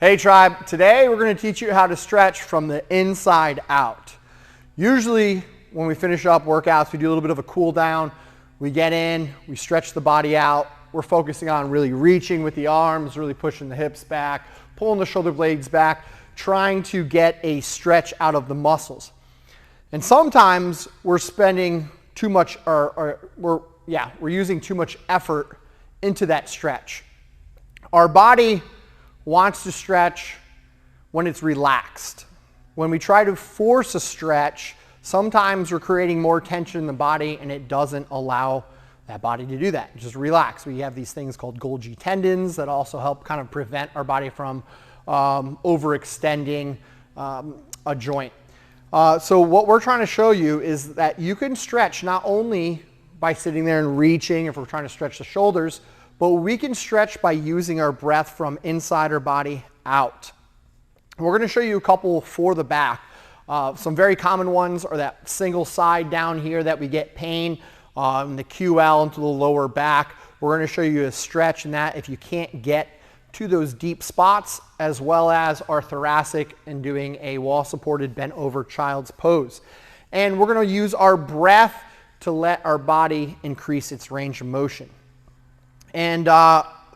Hey tribe, today we're going to teach you how to stretch from the inside out. Usually when we finish up workouts, we do a little bit of a cool down. We get in, we stretch the body out. We're focusing on really reaching with the arms, really pushing the hips back, pulling the shoulder blades back, trying to get a stretch out of the muscles. And sometimes we're spending too much, we're using too much effort into that stretch. Our body wants to stretch when it's relaxed. When we try to force a stretch, sometimes we're creating more tension in the body and it doesn't allow that body to do that. Just relax. We have these things called Golgi tendons that also help kind of prevent our body from overextending a joint. So what we're trying to show you is that you can stretch not only by sitting there and reaching if we're trying to stretch the shoulders, but we can stretch by using our breath from inside our body out. We're going to show you a couple for the back. Some very common ones are that single side down here that we get pain in the QL into the lower back. We're going to show you a stretch in that if you can't get to those deep spots, as well as our thoracic and doing a wall supported bent over child's pose. And we're going to use our breath to let our body increase its range of motion. And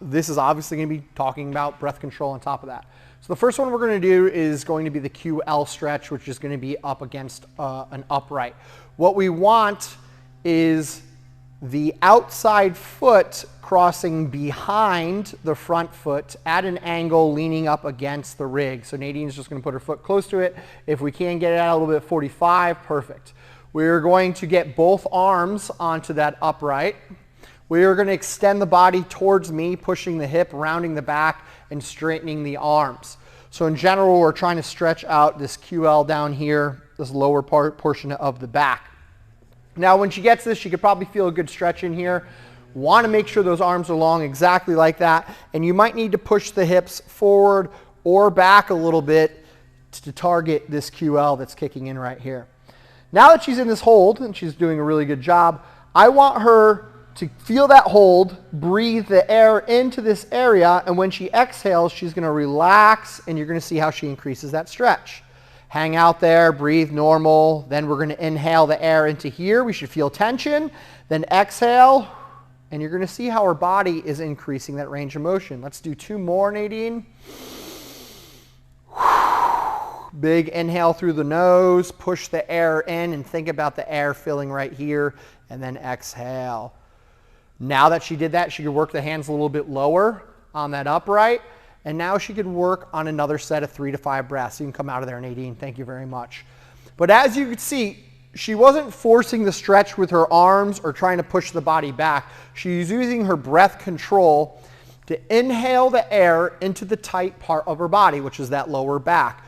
this is obviously going to be talking about breath control on top of that. So the first one we're going to do is going to be the QL stretch, which is going to be up against an upright. What we want is the outside foot crossing behind the front foot at an angle leaning up against the rig. So Nadine's just going to put her foot close to it. If we can get it out a little bit 45, perfect. We're going to get both arms onto that upright. We are going to extend the body towards me, pushing the hip, rounding the back, and straightening the arms. So in general, we're trying to stretch out this QL down here, this lower portion of the back. Now, when she gets this, she could probably feel a good stretch in here. Want to make sure those arms are long exactly like that. And you might need to push the hips forward or back a little bit to target this QL that's kicking in right here. Now that she's in this hold, and she's doing a really good job, I want her to feel that hold, breathe the air into this area, and when she exhales, she's going to relax, and you're going to see how she increases that stretch. Hang out there, breathe normal, then we're going to inhale the air into here. We should feel tension, then exhale, and you're going to see how her body is increasing that range of motion. Let's do two more, Nadine. Big inhale through the nose, push the air in, and think about the air filling right here, and then exhale. Now that she did that, she could work the hands a little bit lower on that upright, and now she could work on another set of 3 to 5 breaths. You can come out of there, Nadine. Thank you very much. But as you can see, she wasn't forcing the stretch with her arms or trying to push the body back. She's using her breath control to inhale the air into the tight part of her body, which is that lower back.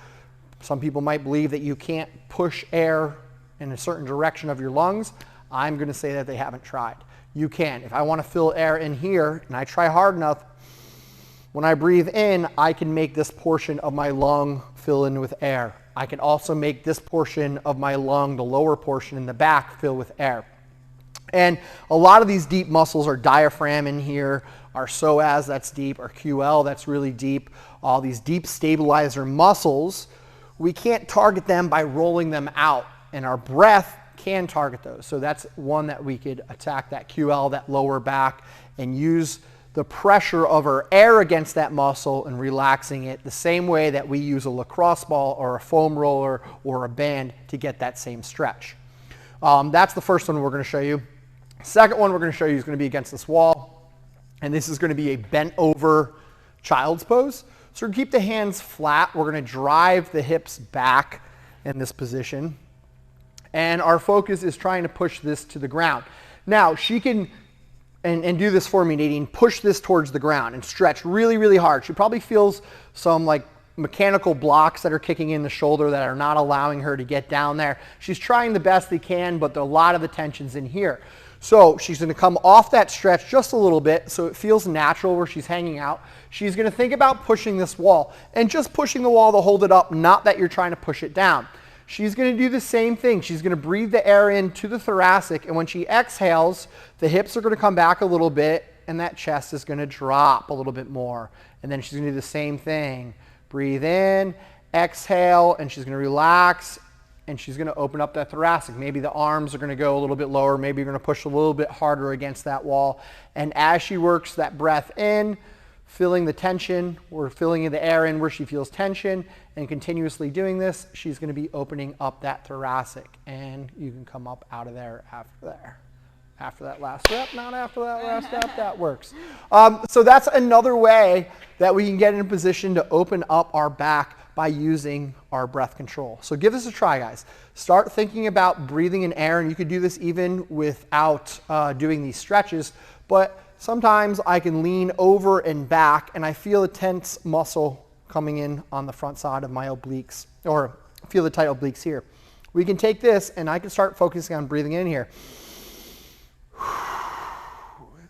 Some people might believe that you can't push air in a certain direction of your lungs. I'm going to say that they haven't tried. You can. If I want to fill air in here and I try hard enough, when I breathe in, I can make this portion of my lung fill in with air. I can also make this portion of my lung, the lower portion in the back, fill with air. And a lot of these deep muscles are diaphragm in here, our psoas, that's deep, our QL, that's really deep. All these deep stabilizer muscles, we can't target them by rolling them out, and our breath can target those. So that's one that we could attack, that QL, that lower back, and use the pressure of our air against that muscle and relaxing it the same way that we use a lacrosse ball or a foam roller or a band to get that same stretch. That's the first one we're going to show you. Second one we're going to show you is going to be against this wall, and this is going to be a bent over child's pose. So we're going to keep the hands flat. We're going to drive the hips back in this position. And our focus is trying to push this to the ground. Now, she can, and do this for me, Nadine, push this towards the ground and stretch really, really hard. She probably feels some like mechanical blocks that are kicking in the shoulder that are not allowing her to get down there. She's trying the best they can, but a lot of the tension's in here. So she's going to come off that stretch just a little bit so it feels natural where she's hanging out. She's going to think about pushing this wall and just pushing the wall to hold it up, not that you're trying to push it down. She's going to do the same thing. She's going to breathe the air into the thoracic, and when she exhales, the hips are going to come back a little bit, and that chest is going to drop a little bit more. And then she's going to do the same thing. Breathe in, exhale, and she's going to relax, and she's going to open up that thoracic. Maybe the arms are going to go a little bit lower. Maybe you're going to push a little bit harder against that wall. And as she works that breath in, filling the tension, or filling the air in where she feels tension, and continuously doing this, she's going to be opening up that thoracic. And you can come up out of there after there. After that last step, not after that last step, that works. So that's another way that we can get in a position to open up our back by using our breath control. So give this a try, guys. Start thinking about breathing in air, and you could do this even without doing these stretches, but sometimes I can lean over and back, and I feel a tense muscle coming in on the front side of my obliques, or feel the tight obliques here. We can take this, and I can start focusing on breathing in here.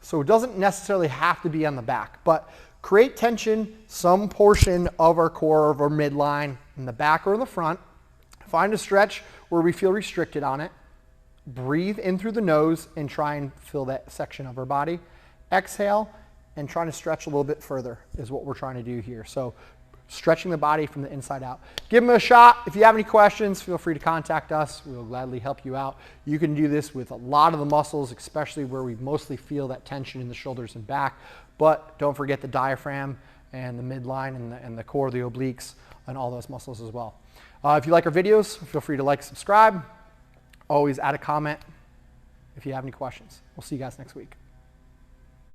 So it doesn't necessarily have to be on the back, but create tension, some portion of our core, of our midline, in the back or in the front. Find a stretch where we feel restricted on it. Breathe in through the nose and try and fill that section of our body. Exhale and trying to stretch a little bit further is what we're trying to do here. So stretching the body from the inside out. Give them a shot. If you have any questions, feel free to contact us. We will gladly help you out. You can do this with a lot of the muscles, especially where we mostly feel that tension in the shoulders and back. But don't forget the diaphragm and the midline and the core of the obliques and all those muscles as well. If you like our videos, feel free to like, subscribe. Always add a comment if you have any questions. We'll see you guys next week.